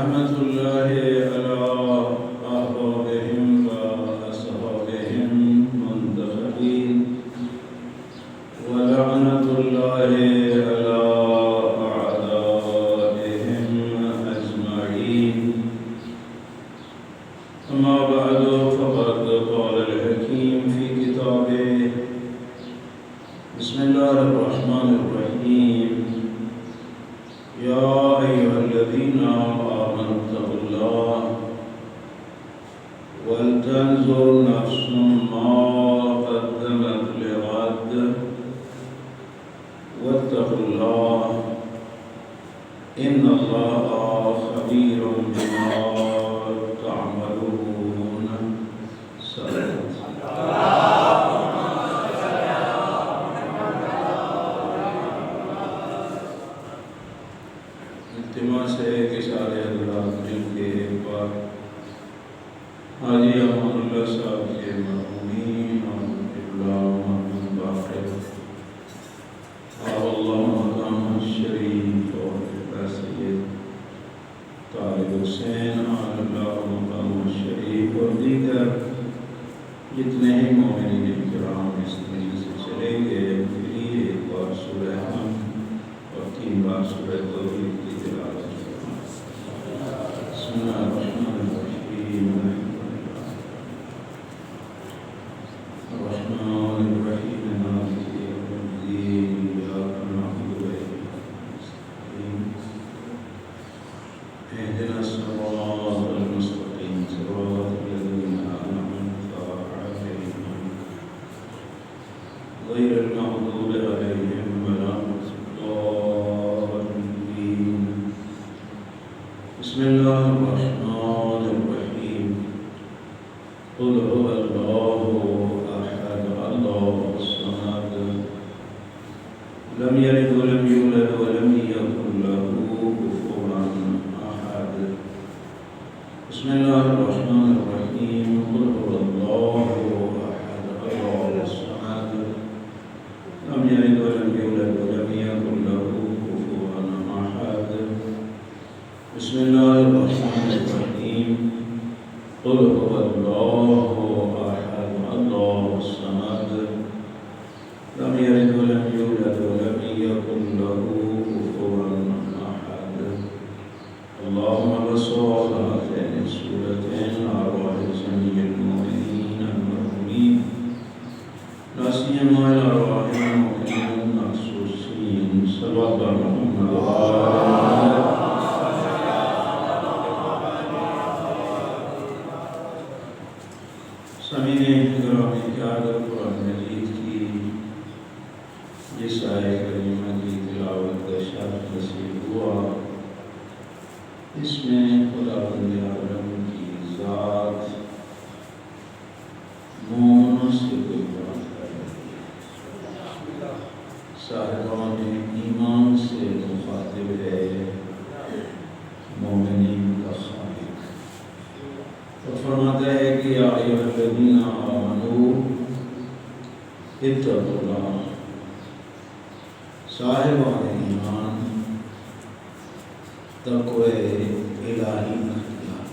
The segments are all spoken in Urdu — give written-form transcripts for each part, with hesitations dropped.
رحمة الله على أحبابهم وأصحابهم منتخبين ولعنة الله على أعدائهم أجمعين أما بعد فقد قال الحكيم في كتابه بسم الله الرحمن الرحيم يا أيها الذين آمنوا اتقوا الله ولتنظر نفس ما قدمت لغد واتقوا الله إن الله خبير بما تعملون. صدق التماس ہے کہ سارے حضرات مل کے ایک بار حاجی امان اللہ صاحب کے مرحومین اور قبلہ محمد باقر اللہ مقام الشریف اور قبلہ سید طالب حسین اللہ مقام الشریف اور دیگر جتنے ہی مومنین کرام اس دنیا سے چلے گئے ان کے لیے ایک بار سورہ حمد اور 3 بار سورہ توحید کی تلاوت فرمائیں. بسم اللہ الرحمن الرحیم الرحمن الرحیم مالک یوم الدین ایاک نعبد و ایاک نستعین اهدنا الصراط المستقیم صراط الذین أنعمت عليهم غير المغضوب عليهم ولا الضالين. بسم الله الرحمن الرحيم قل هو الله أحد الله الصمد لم يلد ولم يولد ولم يكن له كفوا أحد. بسم الله الرحمن الرحيم قل هو الله أحد الله الصمد لم يلد ولم يولد ولم يكن له كفوا أحد. بسم الله الرحمن الرحيم قل هو الله أحد الله الصمد لم يلد ولم يولد ولم يكن له كفوا أحد. اللهم صل على هاتين السورتين أرواح جميع المؤمنين المرحومين لا سيما إلى أرواح المؤمنين المخصوصين صلوات محمد وآله. سامعین گرامی قیادت قرآن مجید کی جس آیہ کریمہ کی تلاوت کا شرف نصیب ہوا اس میں خداوند عالم کی ذات مومنوں سے کوئی بات کر رہی ہے، صاحبان ایمان سے مخاطب ہے مومنین کا خالق. تو فرماتا ہے کہ یا ایھا الذین آمنوا اتقوا اللہ، صاحبان ایمان تقوی الہی اختیار.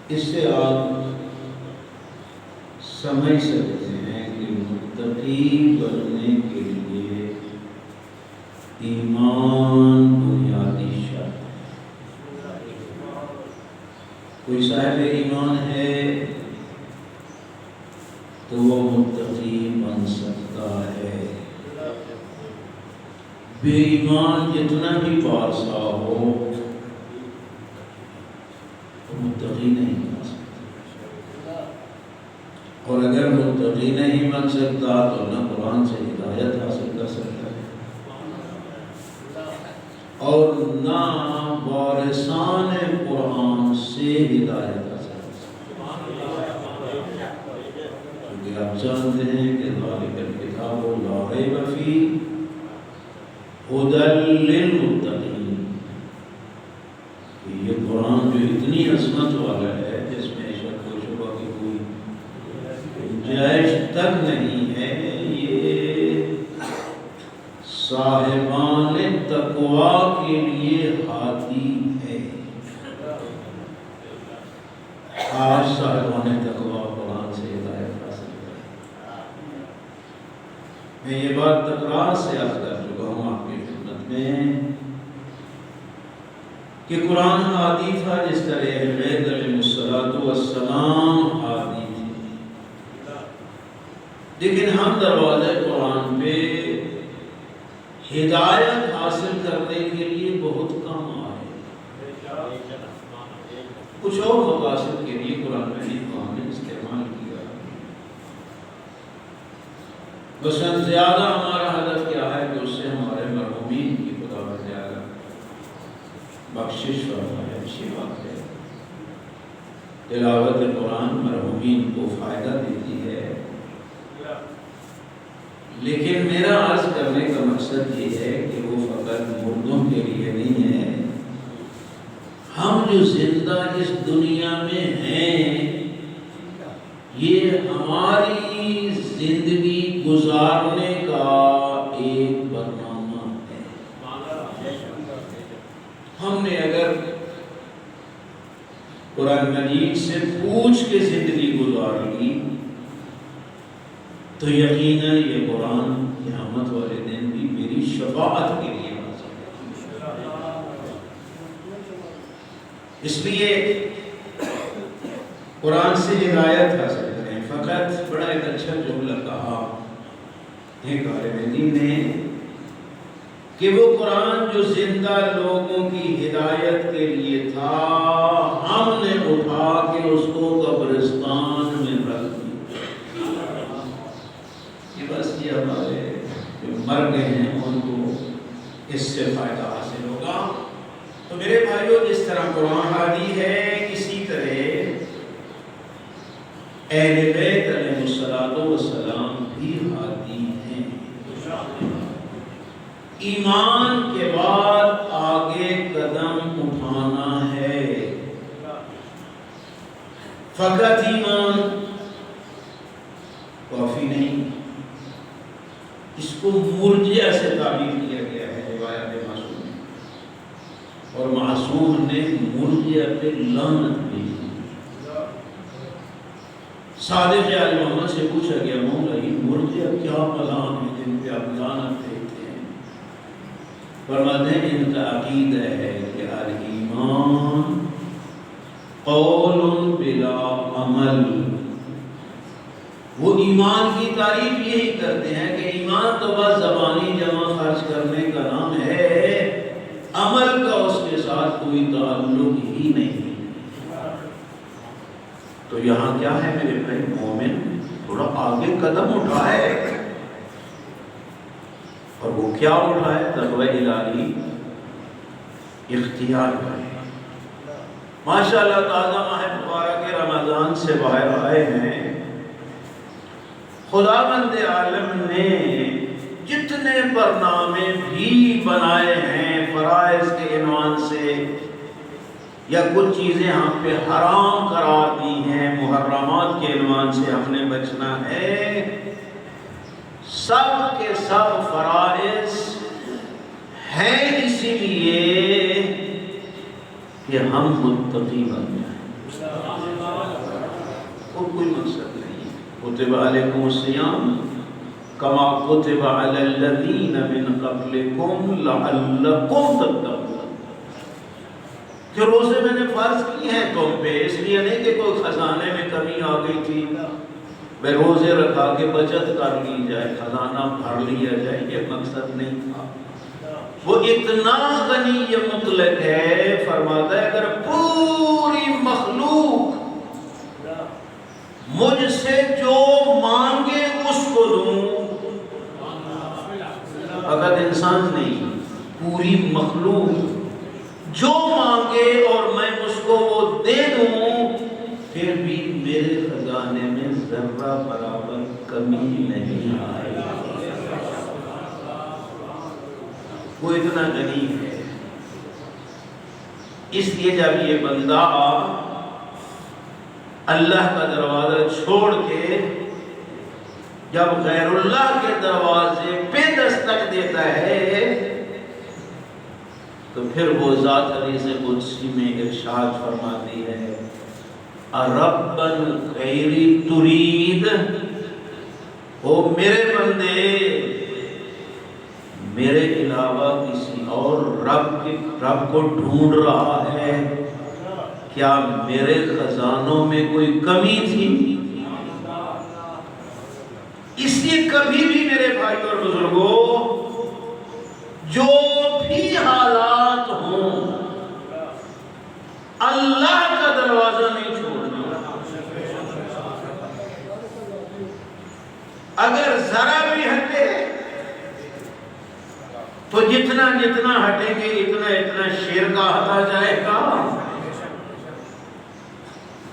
اس سے آپ سمجھ سکتے ہیں کہ متقی بننے کے لیے ایمان بنیادی شرط ہے. کوئی صاحب ایمان ہے تو وہ متقی بن سکتا ہے. بے ایمان جتنا بھی پارسا ہو متقی نہیں بن سکتا، اور اگر متقی نہیں بن سکتا تو نہ قرآن سے ہدایت حاصل کر سکتا ہے اور نہ وارثان قرآن سے ہدایت حاصل کر سکتا ہے. کیونکہ آپ جانتے ہیں کہ ذالک الکتاب لا ریب فیہ ہدی للمتقین. یہ قرآن جو اتنی عظمت والا ہے جس میں شک و شبہ کی کوئی گنجائش تک نہیں ہے، یہ صاحبان تقوی کے لیے ہادی ہے۔ آج صاحبان تقوی قرآن سے ہدایت حاصل کریں۔ میں یہ بات تکرار سے عرض کر چکا ہوں آپ کی خدمت میں کہ قرآن ہادی تھا جس طرح اہل بیت علیہ السلام ہادی تھے، لیکن ہم دروازے قرآن پہ ہدایت حاصل کرنے کے لیے بہت کم آئے، کچھ اور مقاصد کے لیے قرآن مجید کو ہم نے استعمال کیا۔ مثلاً زیادہ ہمارا ہدف کیا ہے کہ اس سے ہمارے مرحومین کی خدا زیادہ بخشش فرمائے، اچھی بات ہے۔ تلاوت قرآن مرحومین کو فائدہ دیتی ہے، لیکن میرا عرض کرنے کا مقصد یہ ہے کہ وہ فقط مردوں کے لیے نہیں ہے۔ ہم جو زندہ اس دنیا میں ہیں، یہ ہماری زندگی گزارنے کا ایک برنامہ ہے۔ ہم نے اگر قرآن مجید سے پوچھ کے زندگی گزار لی تو یقیناً یہ قرآن قیامت والے دن بھی میری شفاعت کے لیے حاضر ہے۔ اس لیے قرآن سے ہدایت حاصل کریں۔ فقط بڑا ایک اچھا جملہ کہا ایک عالم دین نے کہ وہ قرآن جو زندہ لوگوں کی ہدایت کے لیے تھا، ہم نے اٹھا کے اس کو قبرستان میں رکھ دیا۔ بس یہ ہمارے جو مر گئے ہیں ان کو اس سے فائدہ حاصل ہوگا۔ تو میرے بھائیوں، جس طرح قرآن ہادی ہے، اسی طرح اہل بیت علیہ السلام بھی ہادی ہیں۔ ایمان کے بعد آگے قدم اٹھانا ہے، فقط ایمان کافی نہیں۔ اس کو مرجئہ سے تعبیر کیا گیا ہے روایت معصوم میں، اور معصوم نے مرجئہ پہ لعنت بھی دی۔ صادق علیہ محمد سے پوچھا گیا، مولا یہ مرجئہ کیا کلام ہے جن پہ آپ لعنت دیتے ہیں؟ فرماتے ہیں ان کا عقیدہ ہے کہ الایمان قول بلا عمل۔ وہ ایمان کی تعریف یہی کرتے ہیں کہ ایمان تو بس زبانی جمع خرچ کرنے کا نام ہے، عمل کا اس کے ساتھ کوئی تعلق ہی نہیں۔ تو یہاں کیا ہے میرے بھائی، مومن تھوڑا آگے قدم اٹھائے، اور وہ کیا اٹھائے؟ تقوی الہی اختیار کرے۔ ماشاءاللہ تازہ ماہ مبارک رمضان سے باہر آئے ہیں، خداوند عالم نے جتنے برنامے بھی بنائے ہیں فرائض کے عنوان سے، یا کچھ چیزیں ہم پہ حرام قرار دی ہیں محرمات کے عنوان سے ہم نے بچنا ہے، سب کے سب فرائض ہیں اسی لیے کہ ہم متقی بن جائیں، اور کوئی مقصد نہیں۔ کتب علیکم الصیام کما کتب علی الذین من قبلکم لعلکم تتقون، کہ روزے میں نے فرض کیے ہیں تم پہ، اس لیے نہیں کہ کوئی خزانے میں کمی آ گئی تھی بے روزے رکھا کے بچت کر لی جائے، خزانہ بھر لیا جائے، یہ مقصد نہیں تھا۔ وہ اتنا غنی مطلق ہے، فرماتا ہے اگر پوری مخلوق مجھ سے جو مانگے اس کو دوں، فقط انسان نہیں، پوری مخلوق جو مانگے اور میں اس کو وہ دے دوں، پھر بھی میرے خزانے میں ذرہ برابر کمی نہیں آئے۔ وہ اتنا غنی ہے۔ اس لیے جب یہ بندہ اللہ کا دروازہ چھوڑ کے جب غیر اللہ کے دروازے پہ دستک دیتا ہے تو پھر وہ ذات حدیث قدسی میں ارشاد فرماتی ہے رب الغیر ترید، او میرے بندے میرے علاوہ کسی اور رب کو ڈھونڈ رہا ہے، کیا میرے خزانوں میں کوئی کمی تھی؟ اس لیے کبھی بھی میرے بھائی اور بزرگوں جو بھی حالات ہوں اللہ کا دروازہ نہیں چھوڑنا۔ اگر ذرا بھی ہٹے تو جتنا ہٹیں گے اتنا شیر کا ہٹا جائے گا۔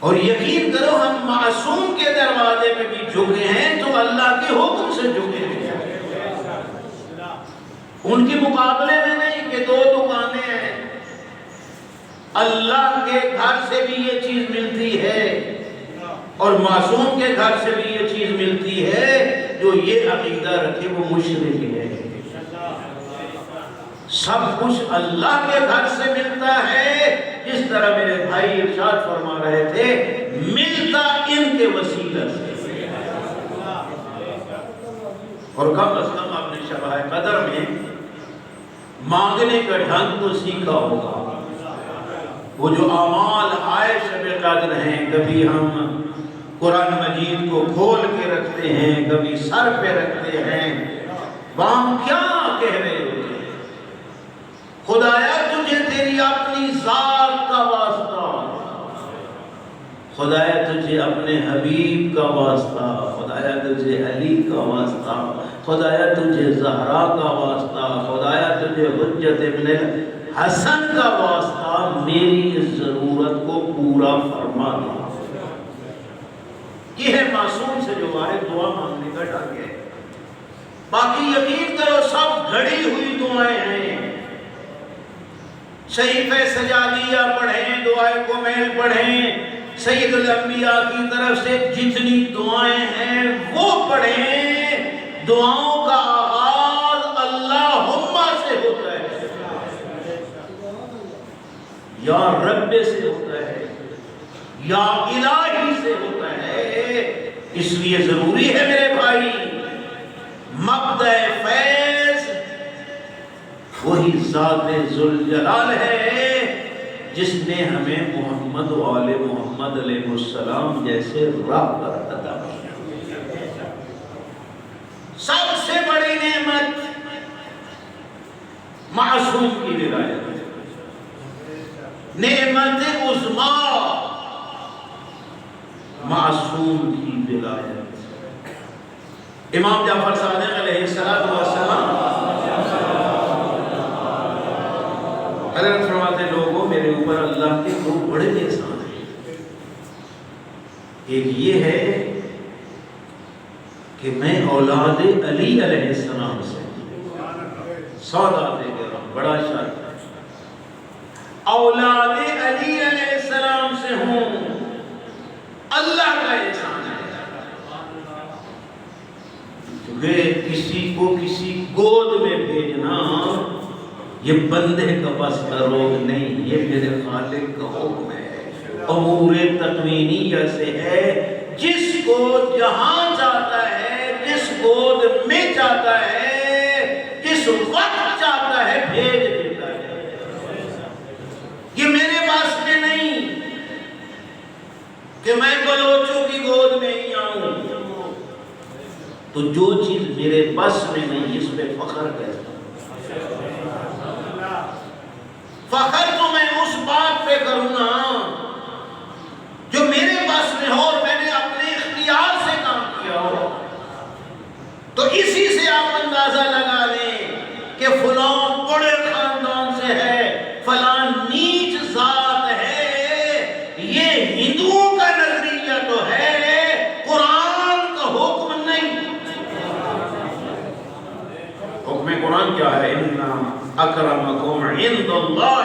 اور یقین کرو ہم معصوم کے دروازے میں بھی جھکے ہیں تو اللہ کے حکم سے جھکے ہیں، ان کے مقابلے میں نہیں کہ دو دکانیں ہیں۔ اللہ کے گھر سے بھی یہ چیز ملتی ہے اور معصوم کے گھر سے بھی یہ چیز ملتی ہے، جو یہ عقیدہ رکھے وہ مشرک ہے۔ سب کچھ اللہ کے گھر سے ملتا ہے، جس طرح میرے بھائی ارشاد فرما رہے تھے ملتا ان کے وسیلہ سے۔ اور کم از کم آپ نے شب قدر میں مانگنے کا ڈھنگ تو سیکھا ہوگا۔ وہ جو اعمال آئے شب قدر ہیں، کبھی ہم قرآن مجید کو کھول کے رکھتے ہیں، کبھی سر پہ رکھتے ہیں، وہاں کیا کہہ رہے ہوتے ہیں؟ خدایا تجھے تیری اپنی ذات کا واسطہ، خدایا تجھے اپنے حبیب کا واسطہ، خدایا تجھے علی کا واسطہ، خدایا تجھے زہرا کا واسطہ، خدایا تجھے حجت ابن حسن کا واسطہ، میری اس ضرورت کو پورا فرما دے۔ یہ ہے معصوم سے جو آئے دعا مانگنے کا ڈھنگ ہے۔ باقی یقین کرو سب گھڑی ہوئی دعائیں ہیں۔ صحیفہ سجادیہ پڑھیں، دعائے کمیل پڑھیں، سید الانبیاء کی طرف سے جتنی دعائیں ہیں وہ پڑھیں۔ دعاؤں کا آغاز اللہم سے ہوتا ہے، یا رب سے ہوتا ہے، یا الہی سے ہوتا ہے۔ اس لیے ضروری ہے میرے بھائی مبدأ فیض وہی ذات ذوالجلال ہے جس نے ہمیں محمد و آل محمد علیہ السلام جیسے راہ پر عطا کیا۔ سب سے بڑی نعمت معصوم کی ولایت، نعمت عظمیٰ معصوم کی ولایت۔ امام جعفر صادق علیہ السلام حضرت فرماتے لوگوں میرے اوپر اللہ کے دو بڑے احسان ہیں۔ ایک یہ ہے کہ میں اولاد علی علیہ السلام سے سعادت گرام بڑا شان اولاد علی علیہ السلام سے ہوں، اللہ کا احسان ہے۔ کیونکہ کسی کو کسی گود میں بھیجنا یہ بندے کا بس کا روگ نہیں، یہ میرے خالق کا حکم ہے، امور تکوینیہ سے ہے۔ جس کو جہاں چاہتا ہے، جس گود میں چاہتا ہے، جس وقت چاہتا ہے بھیج دیتا ہے۔ یہ میرے پاس میں نہیں کہ میں بلوچوں کی گود میں ہی آؤں، تو جو چیز میرے بس میں نہیں اس پہ فخر کرتا ہوں۔ فخر تو میں اس بات پہ کروں نا جو میرے بس میں ہو اور میں نے اپنے اختیار سے کام کیا ہو۔ تو اسی سے آپ اندازہ لگا لیں کہ فلاں بڑے خاندان سے ہے، فلاں نیچ ذات ہے۔ یہ ہندوؤں کا نظریہ تو ہے، قرآن کا حکم نہیں۔ حکم قرآن کیا ہے؟ اکرمکم عند اللہ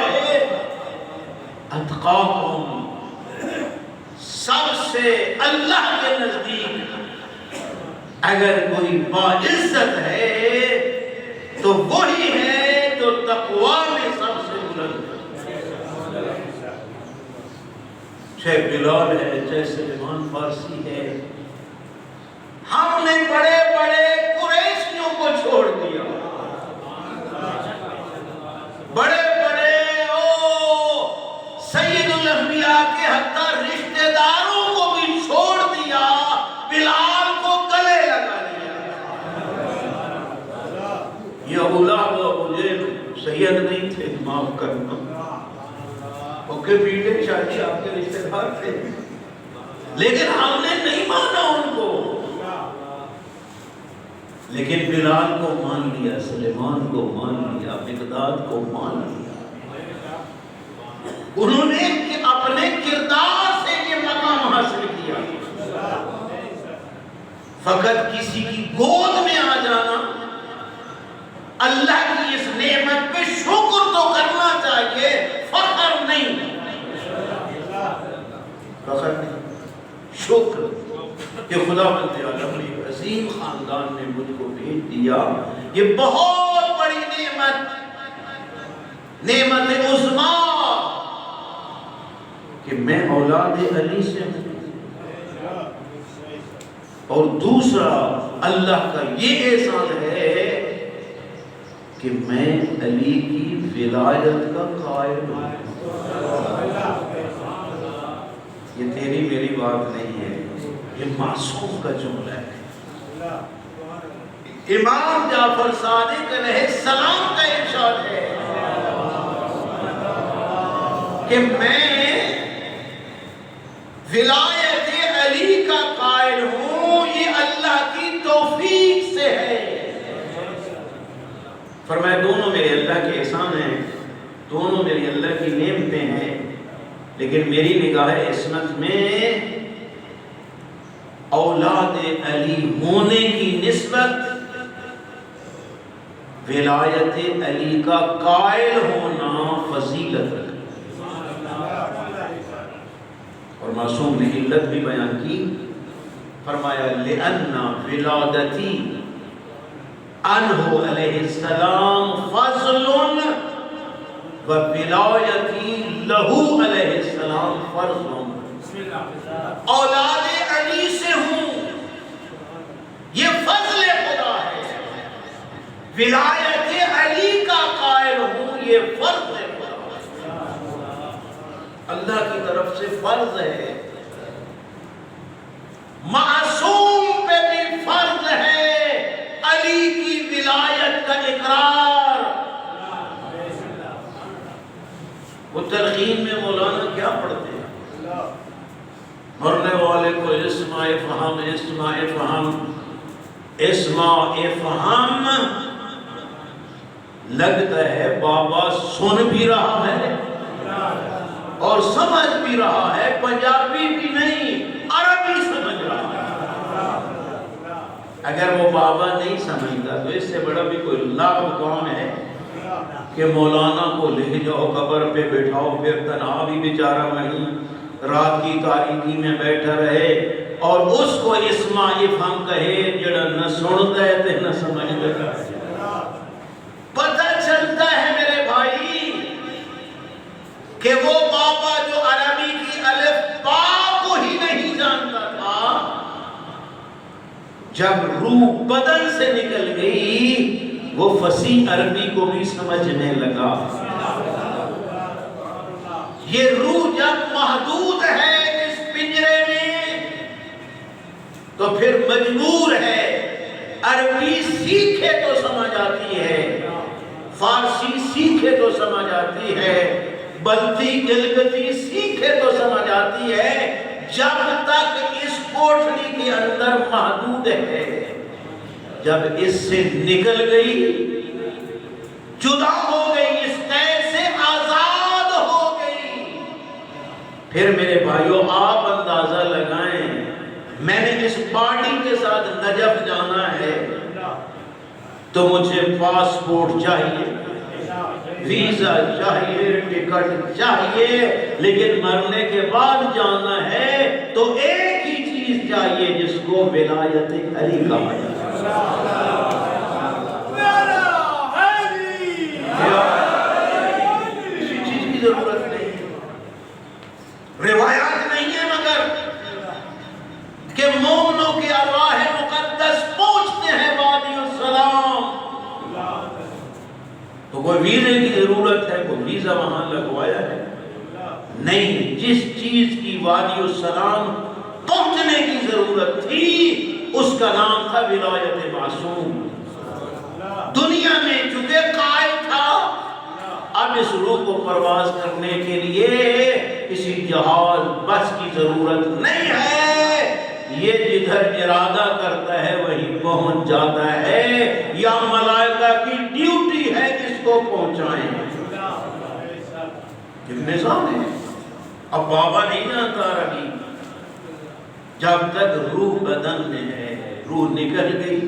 اتقاکم، سب سے اللہ کے نزدیک اگر کوئی باعزت ہے تو وہی ہے جو تقوی میں سب سے بلند ہے. چاہے بلال ہے، چاہے سلیمان فارسی ہے. ہم نے بڑے بڑے قریشیوں کو چھوڑ دیا، بڑے بڑے سید الانبیاء کے حتی رشتہ داروں کو بھی چھوڑ دیا، بلال کو گلے لگا دیا. یہ ابو لہب و ابو جہل سید نہیں تھے، معاف کرنا، اوکے بیٹے چاچی آپ کے رشتہ دار تھے، لیکن ہم نے نہیں مانا ان کو. لیکن بلال کو مان لیا، سلیمان کو مان لیا، مقداد کو مان لیا. انہوں نے اپنے کردار سے یہ مقام حاصل کیا. فقط کسی کی گود میں آ جانا، اللہ کی اس نعمت پہ شکر تو کرنا چاہیے، فخر نہیں. فخر نہیں، شکر کہ خدا بند عالم نے عظیم خاندان نے مجھ کو بھیج دیا. یہ بہت بڑی نعمت، نعمت عظمیٰ کہ میں اولاد علی سے ہوں. اور دوسرا اللہ کا یہ احسان ہے کہ میں علی کی ولایت کا قائل ہوں. یہ تیری میری بات نہیں ہے، یہ معصوم کا جملہ ہے. امام جعفر صادق علیہ السلام کا ارشاد ہے کہ میں ولایت علی کا قائل ہوں، یہ اللہ کی توفیق سے ہے. فرمایا دونوں میرے اللہ کے احسان ہیں، دونوں میری اللہ کی نعمتیں ہیں، لیکن میری نگاہ عصمت میں اولاد علی ہونے کی نسبت ولایت علی کا قائل ہونا فضیلت ہے. اور معصوم نے علت بھی بیان کی، فرمایا لِأَنَّ وِلَادَتِي عنہ علیہ السلام فضل وَوِلَایَتِي لَهُ علیہ السلام فرض. اولاد علی سے ہوں، یہ فضل خدا ہے. ولایت علی کا قائل ہوں، یہ فرض ہے، اللہ کی طرف سے فرض ہے. معصوم پہ بھی فرض ہے علی کی ولایت کا اقرار. وہ تلقین میں مولانا کیا پڑھتے ہیں؟ مرنے والے کو اسماء فہم، اسماء فہم، اسماء فہم. لگتا ہے بابا سن بھی رہا ہے اور سمجھ بھی رہا ہے، پنجابی بھی نہیں، عربی سمجھ رہا ہے. اگر وہ بابا نہیں سمجھتا تو اس سے بڑا بھی کوئی لفظ کون ہے کہ مولانا کو لے جاؤ قبر پہ بٹھاؤ، پھر تنہا بھی بیچارہ وہیں رات کی تاریکی میں بیٹھا رہے اور اس کو اسماء فہم کہے جڑا نہ سنتا ہے تے نہ سمجھتا ہے. پتہ چلتا ہے میرے بھائی کہ وہ بابا جو عربی کی الف با کو ہی نہیں جانتا تھا، جب روح بدن سے نکل گئی وہ فصیح عربی کو بھی سمجھنے لگا. یہ روح جب محدود ہے اس پنجرے میں تو پھر مجبور ہے عربی سیکھے تو سمجھ آتی ہے، فارسی سیکھے تو سمجھ آتی ہے، بلتی گلگتی سیکھے تو سمجھ آتی ہے. جب تک اس کوٹھڑی کے اندر محدود ہے، جب اس سے نکل گئی، جدا ہو گئی، اس قید سے آزاد ہو گئی، پھر میرے بھائیوں آپ اندازہ لگائیں. میں نے اس پارٹی کے ساتھ نجف جانا ہے تو مجھے پاسپورٹ چاہیے، ویزا چاہیے، ٹکٹ چاہیے، لیکن مرنے کے بعد جانا ہے تو ایک ہی چیز چاہیے جس کو ولایت علی کہا جاتا کسی چیز کی ضرورت نہیں، روایات نہیں ہے مگر کہ مومنوں کے ارواح مقدس پہنچتے ہیں وادی السلام، تو کوئی ویزے کی ضرورت ہے، کوئی ویزا وہاں لگوایا ہے نہیں. جس چیز کی وادی السلام پہنچنے کی ضرورت تھی اس کا نام تھا ولایت معصوم. دنیا میں چونکہ قائم تھا، اب اس روح کو پرواز کرنے کے لیے کسی جہاز بس کی ضرورت نہیں ہے، یہ جدھر ارادہ کرتا ہے وہیں پہنچ جاتا ہے، یا ملائکہ کی ڈیوٹی ہے جس کو پہنچائیں. نظام ہے. اب بابا نہیں جانتا رہی، جب تک روح بدن میں ہے، روح نکل گئی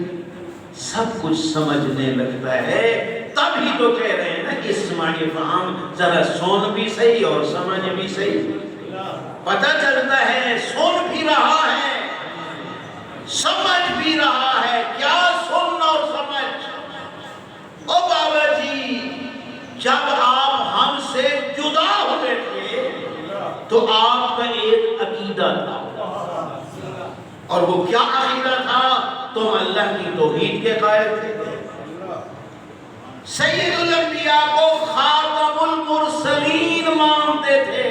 سب کچھ سمجھنے لگتا ہے. تب ہی تو کہہ رہے ہیں نا کہ اسمع فہم، ذرا سن بھی صحیح اور سمجھ بھی صحیح. پتہ چلتا ہے سن بھی رہا ہے سمجھ بھی رہا ہے. کیا سن اور سمجھ؟ او بابا جی، جب آپ ہم سے جدا ہوئے تھے تو آپ کا ایک عقیدہ تھا، اور وہ کیا عقیدہ تھا؟ تم اللہ کی توحید کے قائل تھے، سید الانبیاء کو خاتم المرسلین مانتے تھے.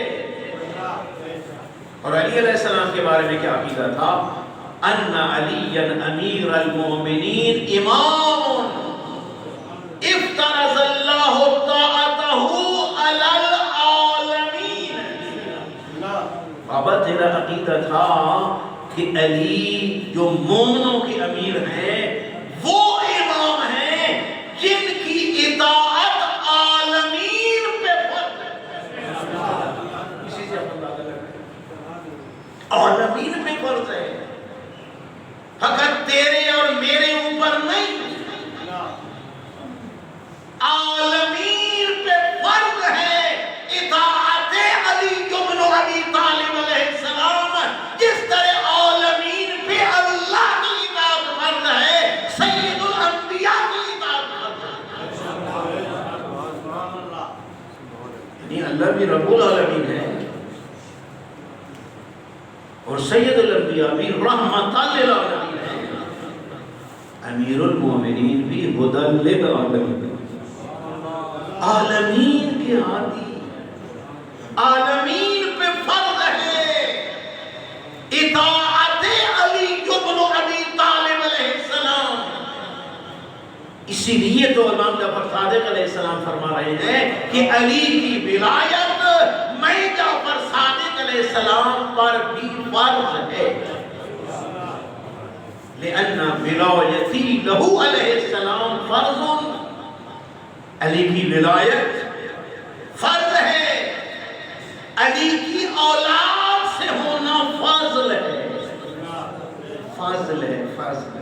اور علی علیہ السلام کے بارے میں کیا عقیدہ تھا؟ ان علی امیر المومنین امام افترض اللہ طاعتہ علی العالمین. بابا تیرا عقیدہ تھا کہ علی جو مومنوں کے امیر ہیں وہ امام ہیں جن کی اطاعت عالمین پہ فرض ہے. اسی سے عالمین پہ فرض ہے، فقط تیرے اور میرے اوپر نہیں، عالمین پہ فرض ہے اطاعت علی ابن ابی طالب علیہ السلام. جس طرح عالمین پہ اللہ کی اطاعت فرض ہے، سید الانبیاء کی اطاعت فرض ہے. یعنی اللہ بھی رب العالمین ہے اور سید الانبیاء بھی رحمت للعالمین ہے، امیر المومنین بھی ہدی للعالمین. عالمین کے عادی، عالمین پہ فرض ہے اطاعت علی ابن ابی طالب علیہ السلام. اسی لیے تو امام جعفر صادق علیہ السلام فرما رہے ہیں کہ علی کی ولایت میں جعفر صادق علیہ السلام پر بھی فرض ہے، لأن ولایتی لہو علیہ السلام فرض. علی کی ولایت فرض ہے، علی کی اولاد سے ہونا فضل ہے. فضل ہے، فضل.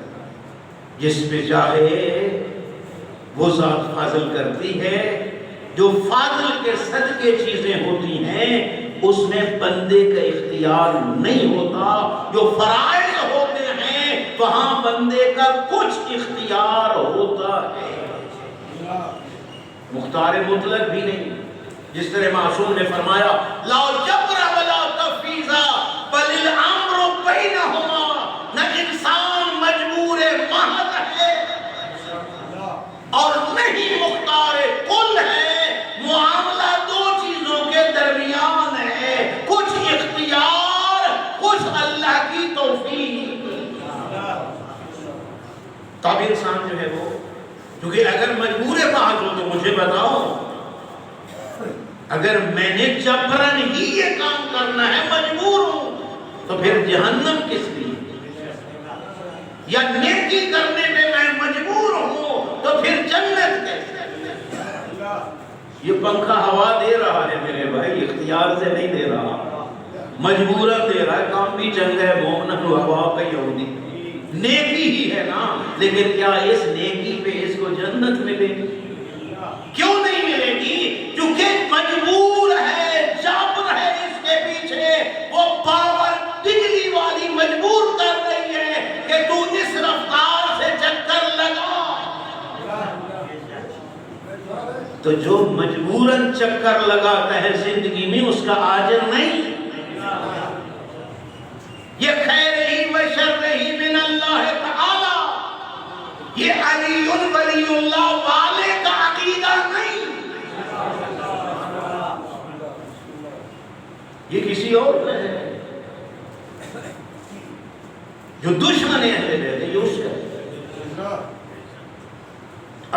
جس پہ چاہے وہ ذات فضل کرتی ہے. جو فضل کے صدقے چیزیں ہوتی ہیں اس میں بندے کا اختیار نہیں ہوتا. جو فرائض ہوتے ہیں وہاں بندے کا کچھ اختیار ہوتا ہے، مختار مطلق بھی نہیں. جس طرح معصوم نے فرمایا لا جبر ولا تفیضا بل الامر بینہما، نہ انسان مجبور محض ہے اور نہیں مختار کل ہے. معاملہ دو چیزوں کے درمیان ہے، کچھ اختیار، کچھ اللہ کی توفیق. تب انسان جو ہے وہ، کیونکہ اگر مجبور محض ہو تو مجھے بتاؤ، اگر میں نے جبرن ہی یہ کام کرنا ہے، مجبور ہوں، تو پھر جہنم کس لیے؟ یا نیکی کرنے میں میں مجبور ہوں تو پھر جنت کیسے؟ یہ پنکھا ہوا دے رہا ہے میرے بھائی، اختیار سے نہیں دے رہا، مجبوراً دے رہا ہے. کام بھی چنگا ہے، مومن ہوا کا یہودی، نیکی ہی ہے نا. لیکن کیا اس نیکی پہ اس کو جنت ملے گی؟ کیوں نہیں ملے گی؟ کیونکہ مجبور ہے، جبر ہے اس کے پیچھے. وہ پاور بجلی والی مجبور کر تو جو مجبوراً چکر لگاتا ہے زندگی میں اس کا اجر نہیں. یہ خیر ہی و شر ہی من اللہ تعالی، یہ علی ولی اللہ والے کا عقیدہ نہیں، یہ کسی اور کا ہے. جو دشمن اہل بیت ہے یہ اس کا ہے.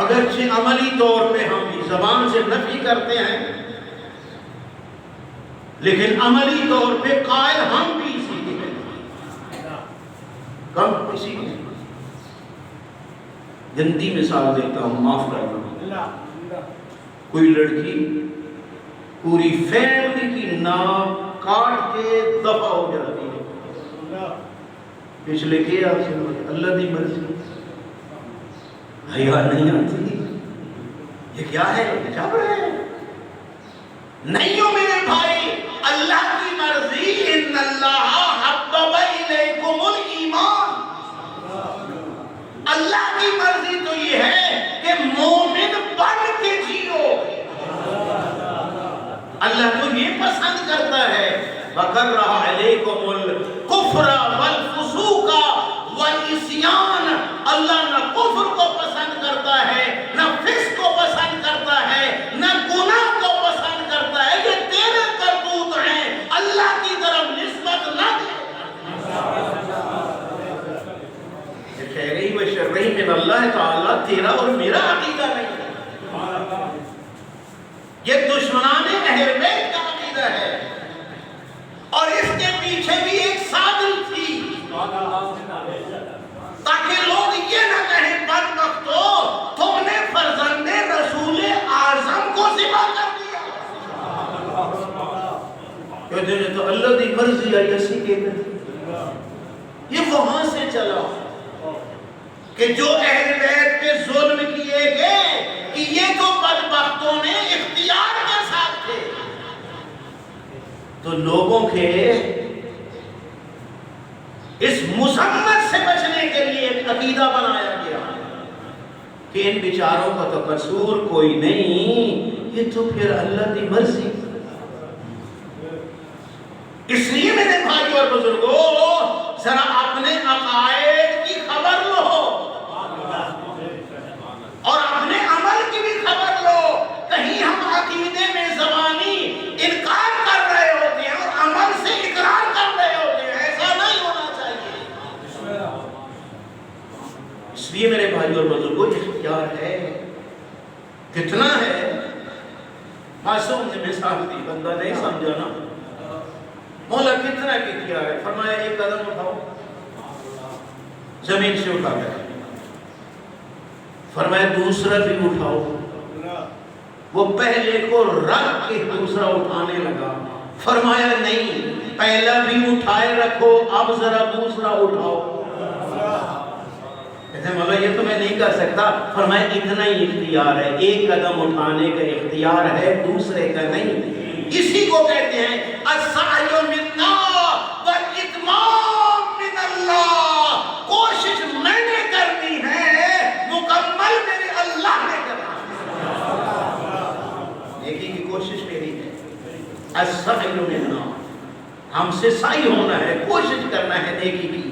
اگرچہ عملی طور پہ ہم بھی زبان سے نفی کرتے ہیں، لیکن عملی طور پہ قائل ہم بھی اسی کے ہیں. کم اسی کے. گندی مثال دیتا ہوں، معاف کرنا. کوئی لڑکی پوری فیملی کی ناک کاٹ کے دفع ہو جاتی ہے، پچھلے کیا اللہ دی مرضی. حیا نہیں آتی، یہ کیا ہے؟ جبر ہے. نہیں ہو میرے بھائی، اللہ کی مرضی. ان اللہ حبب الیکم الایمان، اللہ کی مرضی تو یہ ہے کہ مومن بن کے جیو. اللہ تو یہ پسند کرتا ہے. وَكَرَّهَ عَلَيْكُمُ الْكُفْرَ وَالْفُسُوقَ وَالْعِصْيَانَ، اللہ نہ کفر کو پسند کرتا ہے، نہ فسق کو پسند کرتا ہے، نہ گناہ کو پسند کرتا ہے. یہ تیرے کرتوت ہیں، اللہ کی طرف نسبت نہ دے. یہ خیری و شرعی من اللہ تعالیٰ تیرا اور میرا عقیدہ نہیں ہے، یہ دشمنان اہل بیت کا عقیدہ ہے. اور اس کے پیچھے بھی ایک سازش تھی تاکہ لوگ یہ نہ کہیں بدبختو تم نے فرزند رسول اعظم کو ذبح کر دیا. کہتے ہیں تو اللہ دی مرضی آئی اسی کے لیے. یہ وہاں سے چلا کہ جو اہل بیت پہ ظلم کیے گئے کہ یہ تو بدبختوں نے اختیار کے ساتھ تھے، تو لوگوں کے اس مذمت سے بچنے کے لیے ایک عقیدہ بنایا گیا کہ ان بیچاروں کا تو قصور کوئی نہیں، یہ تو پھر اللہ کی مرضی. اس لیے میرے بھائی اور بزرگوں، ذرا اپنے عقائد کی خبر لو اور اپنے عمل کی بھی خبر لو. کہیں ہم عقیدے میں زبانی انکار کر رہے ہوتے ہیں اور عمل سے اقرار کر رہے ہوتے ہیں، ایسا نہیں ہونا چاہیے. اس لیے میرے بھائی اور بزرگوں، اختیار ہے. کتنا ہے؟ معصوم نے مثال دی، بندہ نہیں سمجھا نا. مولا کتنا اختیار ہے؟ فرمایا ایک قدم اٹھاؤ، زمین سے اٹھا کر. فرمایا دوسرا بھی اٹھاؤ. وہ پہلے کو رکھ کے دوسرا اٹھانے لگا. فرمایا نہیں، پہلا بھی اٹھائے رکھو، اب ذرا دوسرا اٹھاؤ. کہتے ہیں مولا یہ تو میں نہیں کر سکتا. فرمایا اتنا ہی اختیار ہے، ایک قدم اٹھانے کا اختیار ہے، دوسرے کا نہیں. اسی کو کہتے ہیں السعی منا والاتمام من اللہ. کوشش میں نے کرنی ہے، مکمل میرے اللہ نے کرنا ہے. نیکی کی کوشش میری ہے. السعی منا، ہم سے سعی ہونا ہے، کوشش کرنا ہے نیکی کی.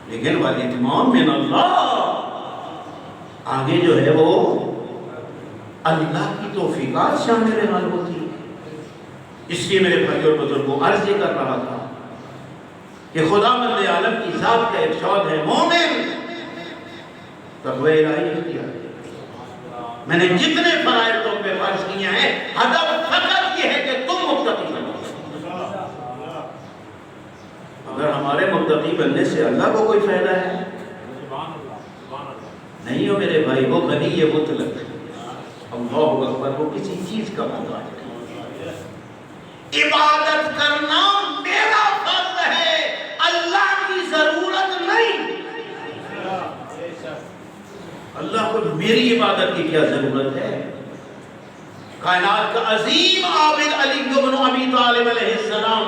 لیکن والاتمام من اللہ، آگے جو ہے وہ اللہ کی توفیقات سے ہمیں حال ہوتی ہے. اس لیے میرے بھائی اور بزرگوں، عرض یہ کر رہا تھا کہ خداوند عالم کی ذات کا ارشاد ہے مومن تقوی الہی اختیار ہے. میں نے جتنے فرائض تم پہ فرض کیے ہیں، ہدف فقط یہ ہے کہ تم متقی بنو. اگر ہمارے متقی بننے سے اللہ کو کوئی فائدہ ہے؟ نہیں ہو میرے بھائی، وہ غنی مطلق، اللہ اکبر، وہ کسی چیز کا محتاج نہیں. عبادت کرنا میرا فرض ہے، اللہ کی ضرورت نہیں. اللہ کو میری عبادت کی کیا ضرورت ہے؟ کائنات کا عظیم عابد علی بن ابی طالب علیہ السلام،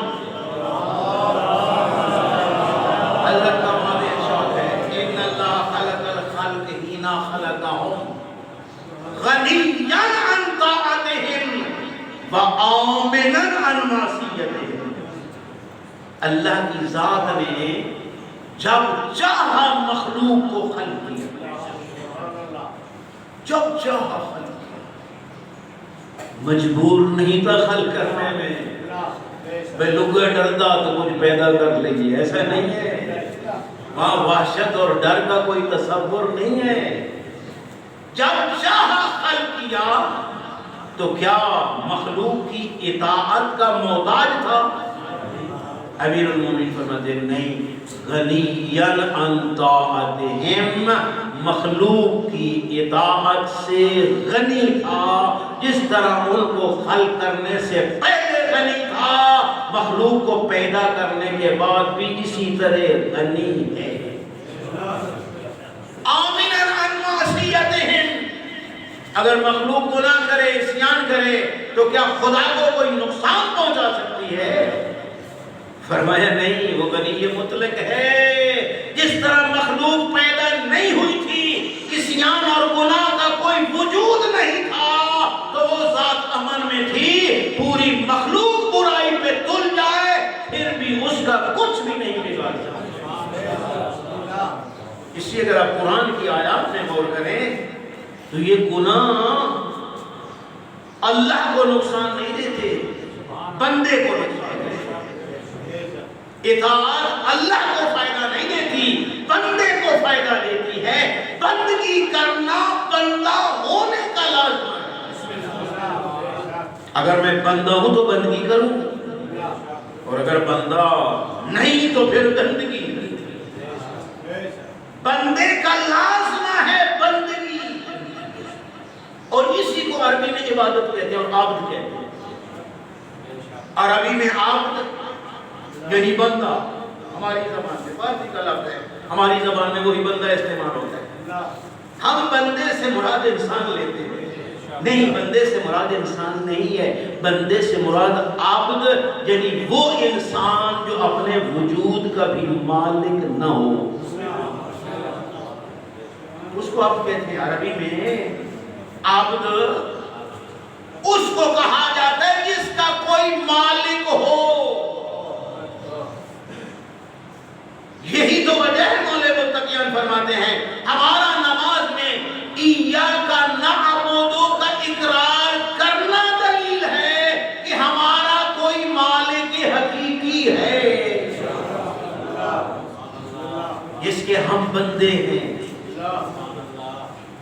حضرت کا ماں ارشاد ہے ان اللہ خلق الخلق حین خلقهم غنی غنیًا عن طاعتہم وآمناً عن معصیتہم۔ اللہ کی ذات نے جب چاہا مخلوق کو خلق کیا، جب چاہا خلق کیا، مجبور نہیں تھا خلق کرنے میں، بھئی لوگا ڈردا تو کچھ پیدا کر لیجیے، ایسا نہیں ہے، وہاں وحشت اور ڈر کا کوئی تصور نہیں ہے۔ جب چاہا خلق کیا تو کیا مخلوق کی اطاعت کا محتاج تھا؟ امیر المومنین فرماتے ہیں نہیں، غنیًا عن طاعتہم، مخلوق کی اطاعت سے غنی تھا، جس طرح ان کو خلق کرنے سے پہلے غنی تھا، مخلوق کو پیدا کرنے کے بعد بھی اسی طرح غنی ہے۔ آمناً عن معصیتہم، اگر مخلوق گناہ کرے، عصیان کرے تو کیا خدا کو کوئی نقصان پہنچا سکتی ہے؟ فرمایا نہیں، وہ غنی مطلق ہے۔ جس طرح مخلوق پیدا نہیں ہوئی تھی، عصیان اور گناہ کا کوئی وجود نہیں تھا، تو وہ ذات امن میں تھی، پوری مخلوق برائی پہ تل جائے پھر بھی اس کا کچھ بھی نہیں بگاڑ سکتا۔ اس لیے اگر آپ قرآن کی آیات میں غور کریں تو یہ گناہ اللہ کو نقصان نہیں دیتے، بندے کو نقصان دیتے۔ اطاعت اللہ کو فائدہ نہیں دیتی، بندے کو فائدہ دیتی ہے۔ بندگی کرنا بندہ ہونے کا لازم ہے۔ اگر میں بندہ ہوں تو بندگی کروں، اور اگر بندہ نہیں تو پھر بندگی۔ بندے کا لازمہ ہے بندگی، اور اسی کو عربی میں عبادت کہتے ہیں اور عابد کہتے ہیں۔ عربی میں عابد یعنی بندہ، ہماری زبان میں فارسی کا لفظ ہے، ہماری زبان میں وہی بندہ استعمال ہوتا ہے۔ ہم بندے سے مراد انسان لیتے ہیں، نہیں، بندے سے مراد انسان نہیں ہے، بندے سے مراد عابد یعنی وہ انسان جو اپنے وجود کا بھی مالک نہ ہو، اس کو آپ کہتے ہیں عربی میں عابد۔ اس کو کہا جاتا ہے جس کا کوئی مالک ہو۔ یہی تو وجہ ہے، مولا متقیان فرماتے ہیں ہمارا نماز میں ایاک نعبد کا اقرار کرنا دلیل ہے کہ ہمارا کوئی مالک حقیقی ہے جس کے ہم بندے ہیں۔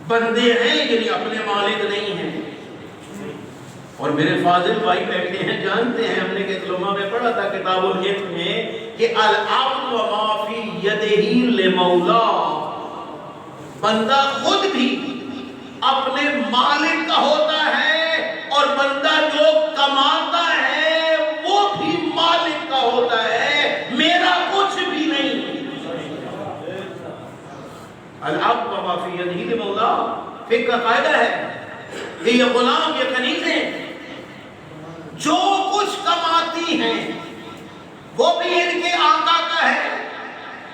بندے ہیں یعنی اپنے مالک نہیں ہیں۔ اور میرے فاضل بھائی بیٹھے ہیں، جانتے ہیں، ہم نے کلمہ میں پڑھا تھا کتاب العتق میں کہ العبد وما فی یدہ لمولا، بندہ خود بھی اپنے مالک کا ہوتا ہے، اور بندہ جو کماتا ہے وہ بھی مالک کا ہوتا ہے، میرا کچھ بھی نہیں۔ العبد وما فی یدہ لمولا فقہ کا قاعدہ ہے کہ یہ غلام، یہ کنیزیں جو کچھ کماتی ہیں وہ بھی ان کے آقا کا ہے،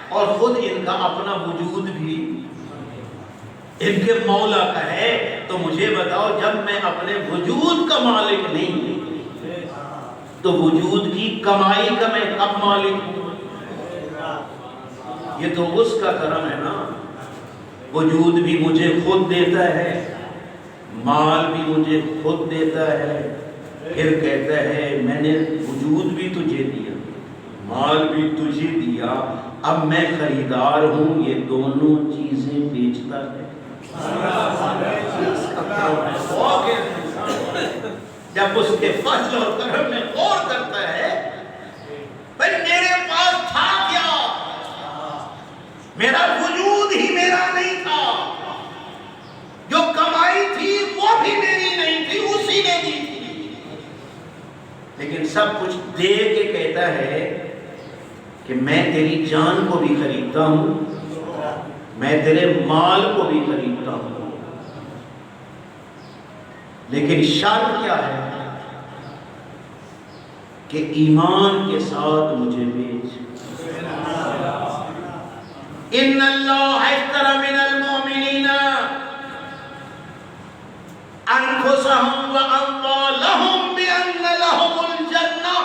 اور خود ان کا اپنا وجود بھی ان کے مولا کا ہے۔ تو مجھے بتاؤ، جب میں اپنے وجود کا مالک نہیں تو وجود کی کمائی کا میں کب مالک ہوں؟ یہ تو اس کا کرم ہے نا۔ وجود بھی مجھے خود دیتا ہے، مال بھی مجھے خود دیتا ہے، پھر کہتا ہے میں نے وجود بھی تجھے دیا، مال بھی تجھے دیا، اب میں خریدار ہوں، یہ دونوں چیزیں بیچتا ہے۔ جب اس کے فضل اور کرم میں غور کرتا ہے، بھئی میرے پاس تھا کیا؟ میرا وجود ہی میرا نہیں تھا، جو کمائی تھی وہ بھی میری نہیں تھی، اسی نے دی تھی، لیکن سب کچھ دے کے کہتا ہے کہ میں تیری جان کو بھی خریدتا ہوں، میں تیرے مال کو بھی خریدتا ہوں، لیکن شرط کیا ہے کہ ایمان کے ساتھ مجھے بیچ۔ ان اللہ اشتری من المؤمنین انفسهم أنفسهم وأمضى لهم بأن لهم الجنة.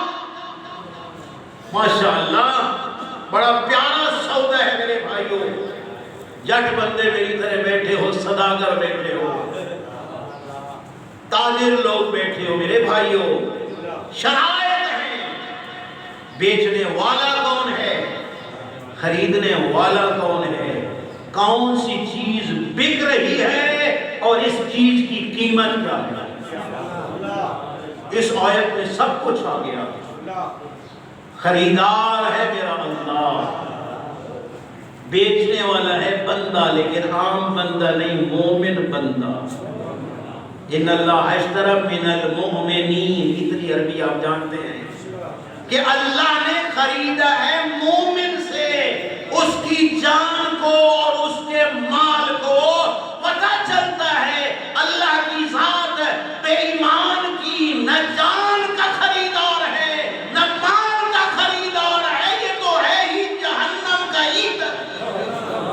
ماشاءاللہ بڑا پیارا سودا ہے میرے بھائیوں. جٹ بندے میری طرح بیٹھے ہو, صداگر بیٹھے ہو, تاجر لوگ بیٹھے ہو میرے بھائیوں, شرائط ہیں. بیچنے والا کون ہے, خریدنے والا کون ہے, کون سی چیز بک رہی ہے اور اس چیز کی قیمت کیا ہے. اس آیت میں سب کچھ آ گیا. خریدار ہے میرا اللہ, بیچنے والا ہے بندہ, لیکن عام بندہ نہیں, مومن بندہ. ان اللہ اشترى من المؤمنین, اتنی عربی آپ جانتے ہیں کہ اللہ نے خریدا ہے مومن سے اس کی جان کو اور اس کے مال کو. پتہ چلتا ہے اللہ کی ذات بے ایمان کی نہ جان کا خریدار ہے نہ مال کا خریدار ہے, یہ تو ہے ہی جہنم کا ایندھن.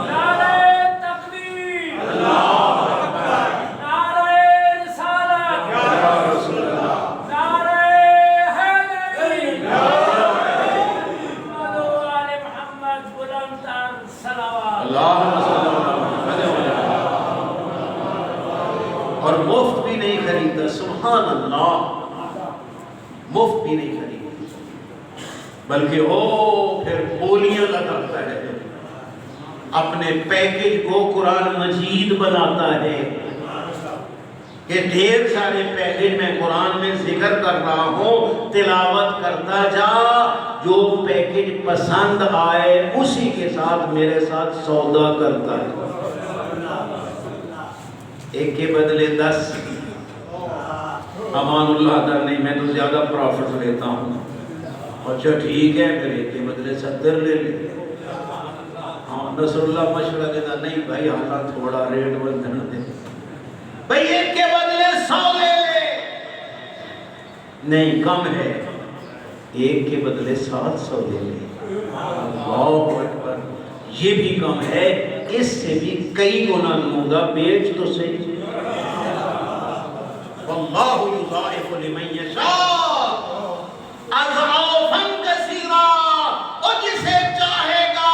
نعرہ تکبیر, اللہ اکبر, نعرہ رسالت, یا رسول اللہ, نعرہ حیدری, محمد و آل محمد, بلندتر صلوات. اللہم صلی اللہ. اور مفت بھی نہیں خریدا, سبحان اللہ, مفت بھی نہیں خریدا, بلکہ وہ پھر بولیاں لگاتا ہے, اپنے پیکج کو قرآن مجید بناتا ہے کہ ڈھیر سارے پیکج میں قرآن میں ذکر کر رہا ہوں, تلاوت کرتا جا, جو پیکج پسند آئے اسی کے ساتھ میرے ساتھ سودا کرتا ہے. ایک کے بدلے 10, امان اللہ در نہیں, میں تو زیادہ پروفٹ لیتا ہوں. اچھا ٹھیک ہے, پھر ایک کے بدلے 70 لے لے. ہاں نصر اللہ مشورہ دیتا, نہیں بھائی حالات تھوڑا ریٹ بدلنا دے, بھائی ایک کے بدلے 100 لے لے. نہیں کم ہے, ایک کے بدلے 700 لے لے. اللہ اکبر, یہ بھی کم ہے, اس سے بھی کئی گنا لوں گا, بیچ تو صحیح. واللہ یضاعف لمن یشاء اضعافا کثیرا, اور جسے چاہے گا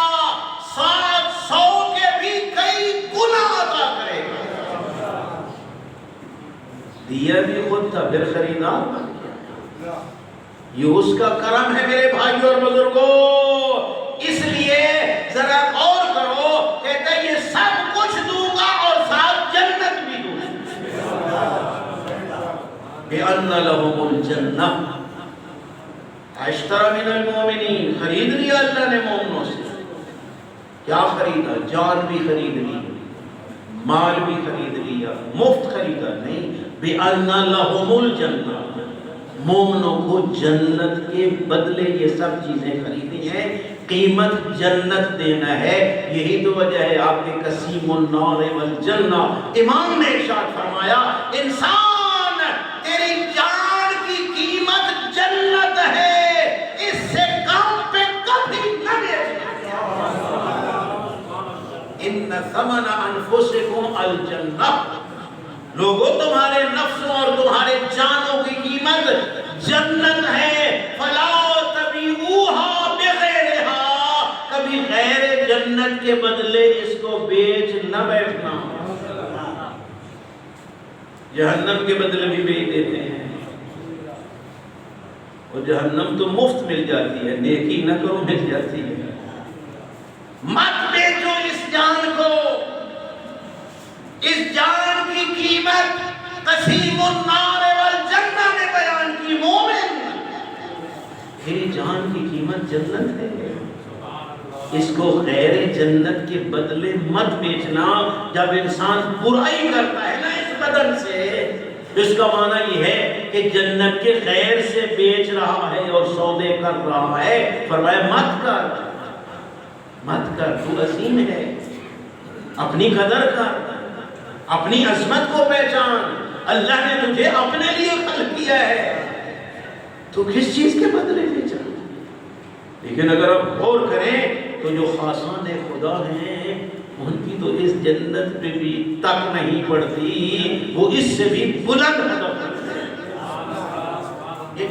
700 کے بھی کئی گنا عطا کرے گا. دیا بھی خود تھا, پھر خریدار بن گیا. یہ اس کا کرم ہے میرے بھائیوں اور بزرگوں. اس لیے ذرا غور کرو, کہتا ہے یہ سب کچھ دوں گا اور ساتھ جنت بھی دوں گا. بِأَنَّ لَهُمُ الْجَنَّةِ. اشترى من المؤمنین, خرید لیا اللہ نے مومنوں سے. کیا خریدا؟ جان بھی خرید لی, مال بھی خرید لیا, مفت خریدا نہیں. بِأَنَّ لَهُمُ الْجَنَّةِ, مومنوں کو جنت کے بدلے یہ سب چیزیں خریدی ہیں, قیمت جنت دینا ہے. یہی تو وجہ ہے آپ کے قسیم النار والجنہ. امام نے ارشاد فرمایا, انسان تیری جان کی قیمت جنت ہے, اس سے کم پہ کبھی نہ بیچنا. ان ثمن انفسکم الجنہ, لوگوں تمہارے نفسوں اور تمہارے جانوں کی قیمت جنت ہے. فلا تبیعوها بغیرها, کبھی غیر جنت کے بدلے اس کو بیچ نہ بیٹھنا. جہنم کے بدلے بھی بیچ دیتے ہیں, اور جہنم تو مفت مل جاتی ہے, نیکی نہ کرو مل جاتی ہے. مت بیچو اس جان کو. اس جان کی قیمت قسیم النار والجنہ نے بیان کی. مومن, میری جان کی قیمت جنت ہے, اس کو غیر جنت کے بدلے مت بیچنا. جب انسان برائی کرتا ہے نا اس بدن سے, اس کا معنی یہ ہے کہ جنت کے غیر سے بیچ رہا ہے اور سودے کر رہا ہے. فرمایا مت کر, مت کر, تو عظیم ہے, اپنی قدر کر, اپنی عظمت کو پہچان. اللہ نے تجھے اپنے لیے خلق کیا ہے, تو کس چیز کے بدلے بیچا. لیکن اگر آپ غور کریں تو جو خاصان خدا ہیں ان کی تو اس جنت پہ بھی تک نہیں پڑتی, وہ اس سے بھی بلند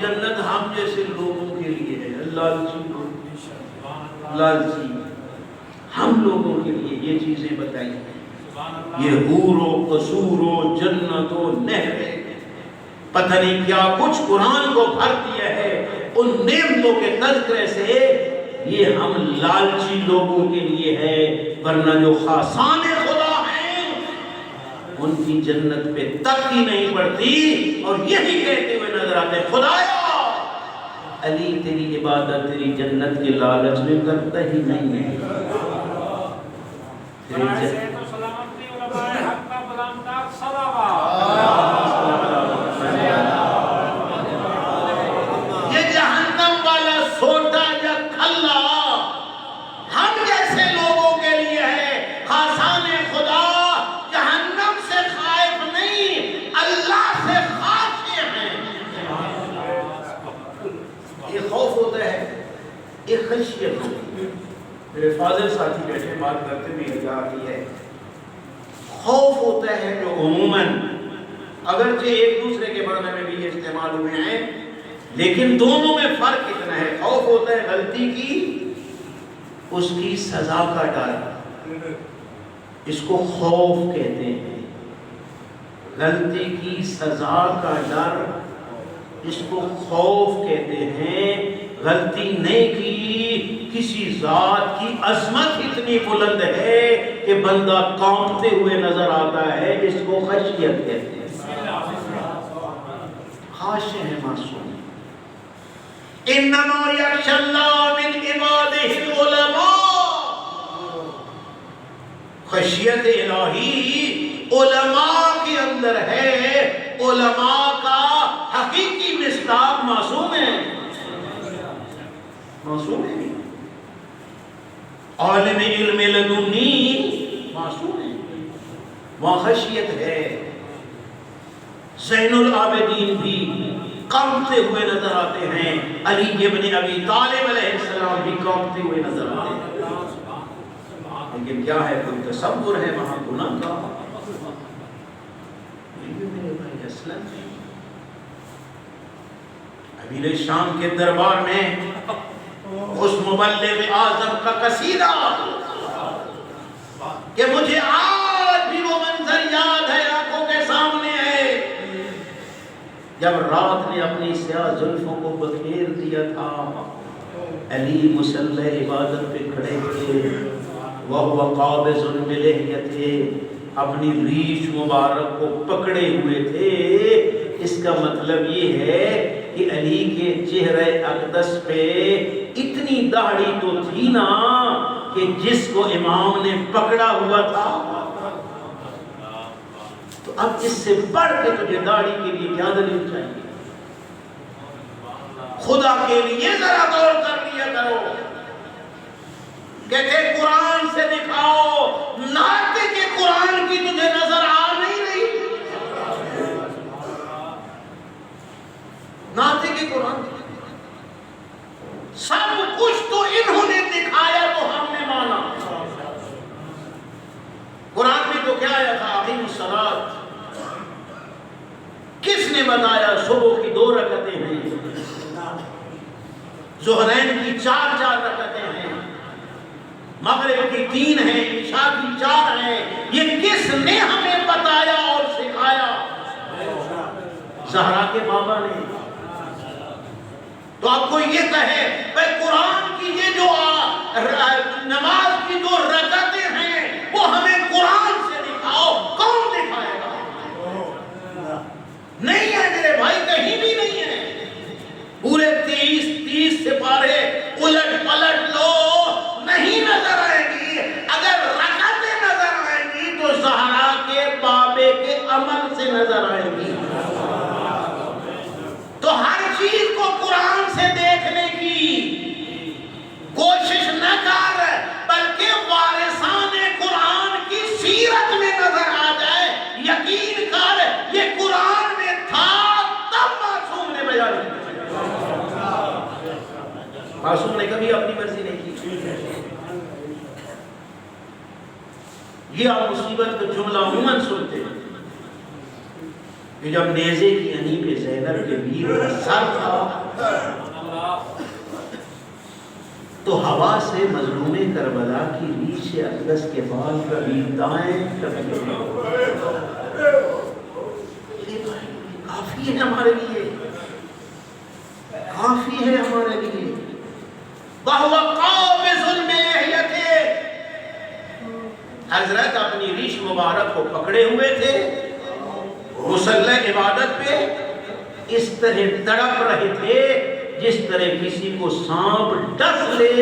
جنت ہم جیسے لوگوں کے لیے ہے، لالچی لوگ، لالچی ہم لوگوں کے لیے یہ چیزیں بتائی ہیں۔ یہ حور و قصور و جنت و نہریں، پتہ نہیں کیا کچھ قرآن کو بھر دیا ہے ان نعمتوں کے تذکرے سے، یہ ہم لالچی لوگوں کے لیے ہے، ورنہ جو خاصان خدا ہیں ان کی جنت پہ تک ہی نہیں پڑتی، اور یہی کہتے ہوئے نظر آتے ہیں خدایا علی تیری عبادت تیری جنت کے لالچ میں کرتا ہی نہیں ہے۔ یہ جہنم والا سوٹا یا کھلا ہم جیسے لوگوں کے لیے ہے، خاصان خدا جہنم سے خائف نہیں، اللہ سے خاشع ہیں۔ یہ خوف ہوتا ہے، یہ خشیت ہوتی ہے۔ میرے فاضل ساتھی بیٹھے بات کرتے بھی آتی ہے، خوف ہوتا ہے جو عموماً اگرچہ ایک دوسرے کے معنی میں بھی یہ استعمال ہوئے ہیں، لیکن دونوں میں فرق اتنا ہے۔ خوف ہوتا ہے غلطی کی، اس کی سزا کا ڈر، اس کو خوف کہتے ہیں۔ غلطی کی سزا کا ڈر، اس کو خوف کہتے ہیں۔ غلطی نہیں کی، کسی ذات کی عظمت اتنی بلند ہے کہ بندہ کانپتے ہوئے نظر آتا ہے، اس کو خشیت کہتے ہیں۔ خاشع ہے، معصوم۔ انما یخشی اللہ من عبادہ العلماء، خشیت الہی علماء کے اندر ہے۔ علماء کا حقیقی مصداق معصوم ہے، معصوم ہے۔ عالم علم لدنی معصوم ہے، وہاں خشیت ہے۔ زین العابدین بھی کانپتے ہوئے نظر آتے ہیں، علی ابن ابی طالب علیہ السلام بھی کانپتے ہوئے نظر آتے ہیں، لیکن کیا ہے کوئی تصور ہے وہاں گناہ کا؟ میرے بھائی اسلم ابیل شام کے دربار میں اس مبلغ اعظم کا قصیدہ کہ مجھے آج بھی وہ منظر یاد ہے، آنکھوں کے سامنے ہے، جب رات نے اپنی سیاہ زلفوں کو بکھیر دیا تھا، علی مصلی عبادت پہ کھڑے تھے، وَهُوَ قَابِضٌ بِلِحْيَتِهِ، اپنی ریش مبارک کو پکڑے ہوئے تھے۔ اس کا مطلب یہ ہے کہ علی کے چہرے اقدس پہ اتنی داڑھی تو تھی نا کہ جس کو امام نے پکڑا ہوا تھا، تو اب اس سے بڑھ کے تجھے داڑھی کے لیے کیا دلیل چاہیے؟ خدا کے لیے ذرا غور کر لیا کرو، کہتے قرآن سے دکھاؤ، ناطق کے قرآن کی تجھے نظر آ نہیں رہی؟ ناطق کے قرآن سب کچھ تو انہوں نے دکھایا تو ہم نے مانا۔ قرآن میں تو کیا آیا تھا؟ اقیموا الصلاۃ، کس نے بتایا؟ صبح کی 2 رکعتیں ہیں، ظہرین کی 4 رکعتیں ہیں، مغرب کی 3 ہیں، عشاء کی 4 ہیں۔ یہ کس نے ہمیں بتایا اور سکھایا؟ زہرا کے بابا نے۔ تو آپ کو یہ کہے بھائی قرآن کی یہ جو نماز کی جو رکعتیں ہیں وہ ہمیں قرآن سے دکھاؤ، کون دکھائے گا؟ نہیں ہے میرے بھائی، کہیں بھی نہیں ہے۔ پورے 30 سپارے الٹ پلٹ لو، نہیں نظر آئے گی۔ اگر رکعتیں نظر آئیں گی تو زہرا کے بابے کے عمل سے نظر آئیں گی۔ تو ہر چیز کو قرآن سے دیکھنے کی کوشش نہ کر، بلکہ وارثان قرآن کی سیرت میں نظر آ جائے۔ یقین کر یہ قرآن میں تھا تب معصوم نے بیان کیا۔ معصوم نے کبھی اپنی مرضی نہیں کی۔ یہ آپ مصیبت کا جملہ عموماً سنتے ہیں کہ جب نیزے کی انہی پہ زینب کے ویر کا سر تھا، تو ہوا سے مظلوم کربلا کی ریش اقدس کے بال کبھی دائیں کبھی کافی ہے ہمارے لیے، کافی ہے ہمارے لیے۔ وَهُوَ قَابِضٌ بِلِحْيَتِهِ، حضرت اپنی ریش مبارک کو پکڑے ہوئے تھے مصلی عبادت پہ، اس طرح تڑپ رہے تھے جس طرح کسی کو سانپ ڈس لے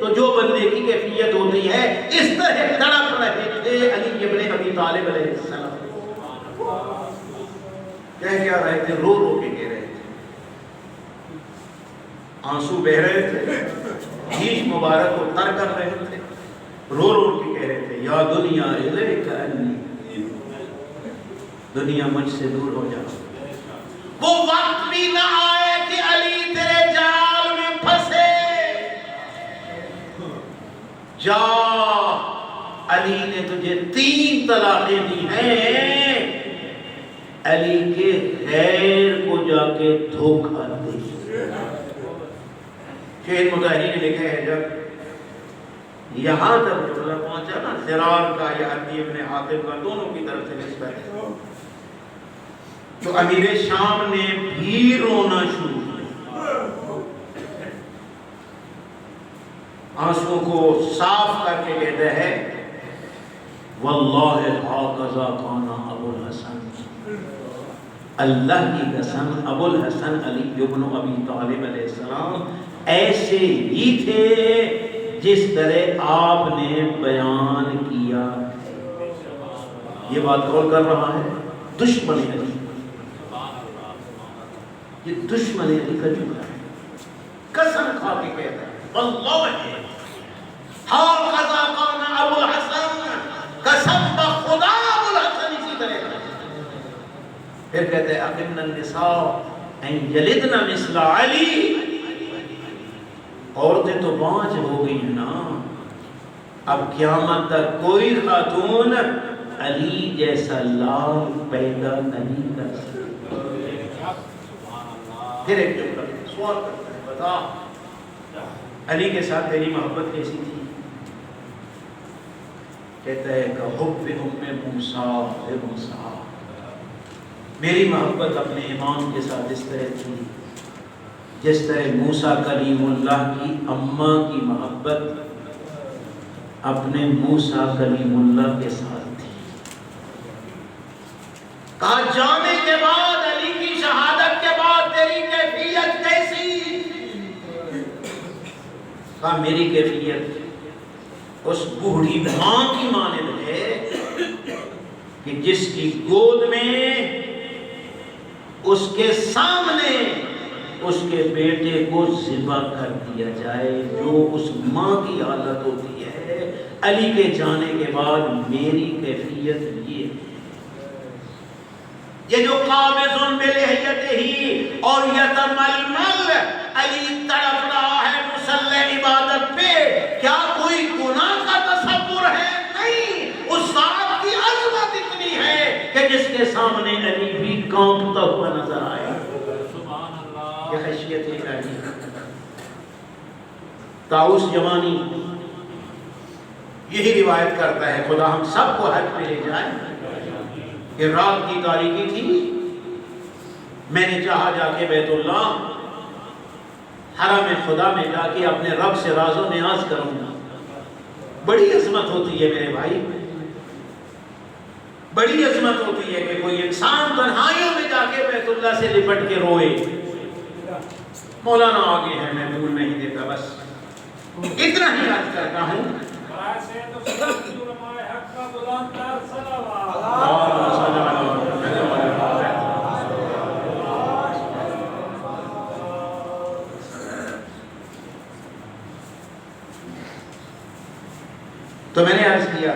تو جو بندے کی کیفیت ہوتی ہے، اس طرح تڑپ رہے تھے علی ابن ابی طالب علیہ السلام۔ کیا رہے تھے؟ رو رو کے کہہ رہے تھے، آنسو بہ رہے تھے، ریش مبارک کو تر کر رہے تھے، رو رو کے کہہ رہے تھے یا دنیا الیک انی، دنیا مجھ سے دور ہو جا۔ وہ وقت بھی نہ آئے کہ علی تیرے جال میں پھنسے، جا علی نے تجھے 3 طلاقیں دی ہیں، علی کے غیر کو جا کے دھوکہ دے۔ شیخ مطہری نے لکھا ہے جب یہاں تک جملہ پہنچا نا، زرار کا یا عدی ابن حاتم کا، دونوں کی طرف سے نسبت ہے، تو امیر شام نے بھی رونا شروع کیا، آنسوں کو صاف کر کے کہتا ہے واللہ ہاکذا کان ابو الحسن، اللہ کی قسم ابو الحسن علی ابن ابی طالب علیہ السلام ایسے ہی تھے جس طرح آپ نے بیان کیا ہے۔ یہ بات کون کر رہا ہے؟ دشمن علی، یہ دشمن علی کا جملہ ہے، قسم کھا کے کہتا ہے واللہ ہاکذا کان ابو الحسن، قسم بخدا ابو الحسن اسی طرح۔ پھر کہتے ہیں اقمن النساء ان یلدن مثل علی، عورتیں تو 5 ہو گئی ہیں نا، اب قیامت تک کوئی خاتون علی جیسا لال پیدا نہیں کر سکتی۔ پھر ایک جملہ سوال کرتا ہے، بتا علی کے ساتھ تیری محبت کیسی تھی؟ کہتا ہے کہ حب ام موسیٰ موسیٰ، میری محبت اپنے امام کے ساتھ اس طرح تھی جس طرح موسیٰ کلیم اللہ کی اماں کی محبت اپنے موسیٰ کلیم اللہ کے ساتھ تھی۔ کہا جانے کے بعد، علی کی شہادت کے بعد تیری کیفیت کیسی؟ کہا میری کیفیت اس بوڑھی ماں کی مانند ہے کہ جس کی گود میں اس کے سامنے اس کے بیٹے کو ذبح کر دیا جائے، جو اس ماں کی حالت ہوتی ہے۔ علی کے جانے کے بعد میری کیفیت یہ ہے، یہ جو قابض بلحیتہ اور یتململ، علی تڑپ رہا ہے مصلی عبادت پہ، کیا کوئی گناہ کا تصور ہے؟ نہیں، اس ذات کی عظمت اتنی ہے کہ جس کے سامنے علی بھی کانپتا ہوا نظر آئے۔ یہ خشیت الہی۔ طاؤس جمانی یہی روایت کرتا ہے، خدا ہم سب کو حج پہ لے جائے، کہ رات کی تاریکی تھی، میں نے چاہا جا کے بیت اللہ حرم خدا میں جا کے اپنے رب سے راز و نیاز کروں گا۔ بڑی عظمت ہوتی ہے میرے بھائی، بڑی عظمت ہوتی ہے کہ کوئی انسان تنہائیوں میں جا کے بیت اللہ سے لپٹ کے روئے۔ مولانا آگے ہیں، میں بھول نہیں دیتا، بس اتنا ہی یاد کرتا ہوں۔ تو میں نے عرض کیا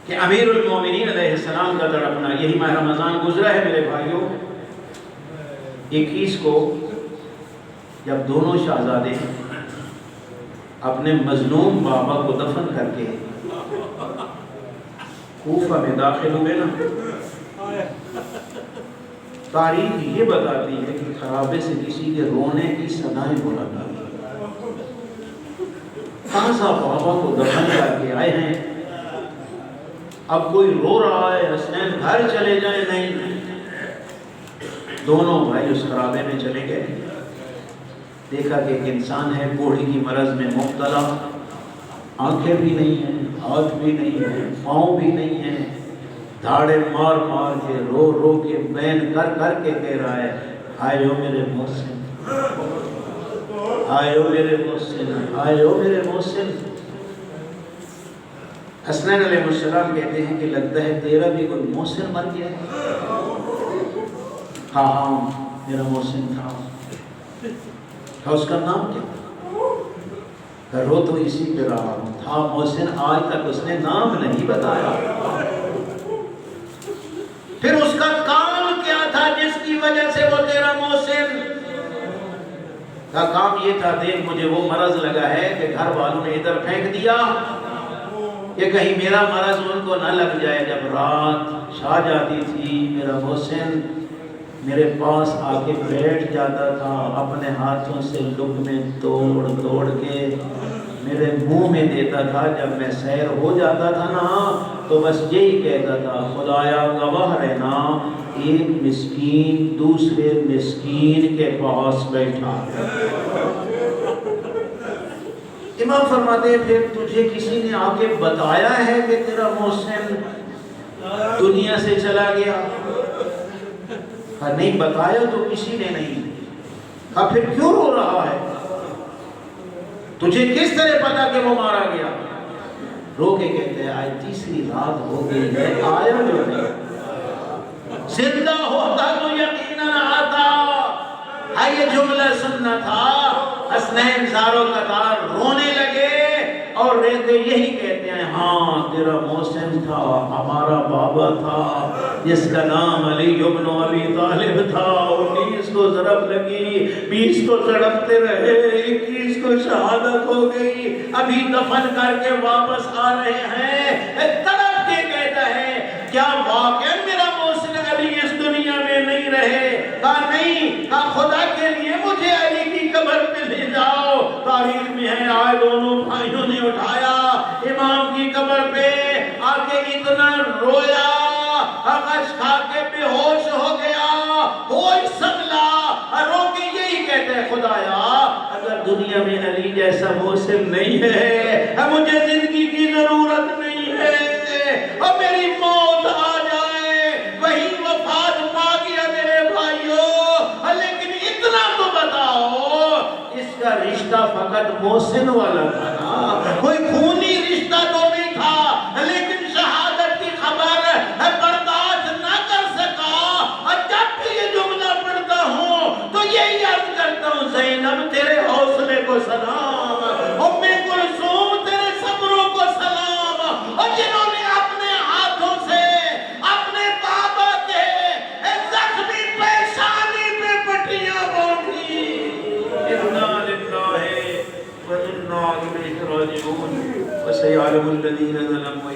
کہ امیر المومنین علیہ السلام کا تڑپنا، یہی ماہ رمضان گزرا ہے میرے بھائیوں، 21 کو جب دونوں شہزادے اپنے مظلوم بابا کو دفن کر کے کوفہ میں داخل ہوئے نا، تاریخ یہ بتاتی ہے کہ خرابے سے کسی کے رونے کی صدائیں بلند آئی۔ تازہ بابا کو دفن کر کے آئے ہیں، اب کوئی رو رہا ہے حسنین گھر چلے جائیں، نہیں، دونوں بھائی اس خرابے میں چلے گئے۔ دیکھا کہ ایک انسان ہے کوڑھی کی مرض میں مبتلا، آنکھیں بھی نہیں ہیں، ہاتھ بھی نہیں ہیں، پاؤں بھی نہیں ہیں، دھاڑے مار مار کے رو رو کے بین کر کر کے کہہ رہا ہے، آئے ہو میرے محسن، آئے ہو میرے محسن، آئے ہو میرے محسن۔ حسنین علیہ السلام کہتے ہیں کہ لگتا ہے تیرا بھی کوئی محسن مر گیا ہے۔ ہاں ہاں میرا محسن تھا، اس کا نام کیا تھا؟ رو تو اسی پہ رہا تھا محسن، آج تک اس نے نام نہیں بتایا۔ پھر اس کا کام کیا تھا جس کی وجہ سے وہ تیرا محسن کا کام یہ تھا، دیکھ مجھے وہ مرض لگا ہے کہ گھر والوں نے ادھر پھینک دیا کہ کہیں میرا مرض ان کو نہ لگ جائے۔ جب رات چھا جاتی تھی میرا محسن میرے پاس آ کے بیٹھ جاتا تھا، اپنے ہاتھوں سے لقمے توڑ توڑ کے میرے منہ میں دیتا تھا۔ جب میں سیر ہو جاتا تھا نا تو بس یہی کہتا تھا، خدایا گواہ رہنا ایک مسکین دوسرے مسکین کے پاس بیٹھا۔ امام فرماتے ہیں پھر تجھے کسی نے آ کے بتایا ہے کہ تیرا محسن دنیا سے چلا گیا؟ نہیں بتایا تو کسی نے نہیں۔ پھر کیوں رو رہا ہے؟ تجھے کس طرح پتا کہ وہ مارا گیا؟ رو کے کہتے ہیں آج تیسری رات ہو گئی ہے، آیا جو نہیں، زندہ ہوتا تو یقیناً آتا۔ یہ جملہ سننا تھا۔ حسنین زاروں قطار رونے لگے اور رہتے یہی کہتے ہیں، ہاں تیرا محسن تھا، ہمارا بابا تھا جس کا نام علی ابن ابی طالب تھا۔ 19 کو ضرب لگی، 20 کو تڑپتے رہے، 21 کو شہادت ہو گئی، ابھی دفن کر کے واپس آ رہے ہیں، تڑپ کے کہتا ہے کیا واقعا میرا محسن علی اس دنیا میں نہیں رہے؟ کہا نہیں، کہا خدا کے لیے مجھے علی کی قبر پہ لے جاؤ۔ تاریخ میں ہے آئے دونوں بھائیوں نے اٹھایا امام کی قبر پہ، آ کے اتنا رویا، غش کھا کے بے ہوش ہو گیا، ہوش سنبھلا، رو کے یہی کہتے ہیں خدایا اگر دنیا میں علی جیسا محسن نہیں ہے، مجھے زندگی کی ضرورت نہیں ہے، اور میری موت آ جائے وہی وفات پا گیا میرے بھائیوں، لیکن اتنا تو بتاؤ اس کا رشتہ فقط محسن والا تھا نا، کوئی خونی رشتہ تو نہیں تھا، لیکن شہادت کی خبر برداشت نہ کر سکا۔ اور جب بھی یہ جملہ پڑھتا ہوں تو یہی عرض کرتا ہوں، زینب تیرے حوصلے کو سلام، ام کلثوم تیرے صبروں کو سلام، اور جنہوں نے اپنے ہاتھوں سے اپنے بابا کے زخمی پیشانی پہ پٹیاں باندھی، انا للہ و انا الیہ راجعون، وسیعلم الذین ظلموا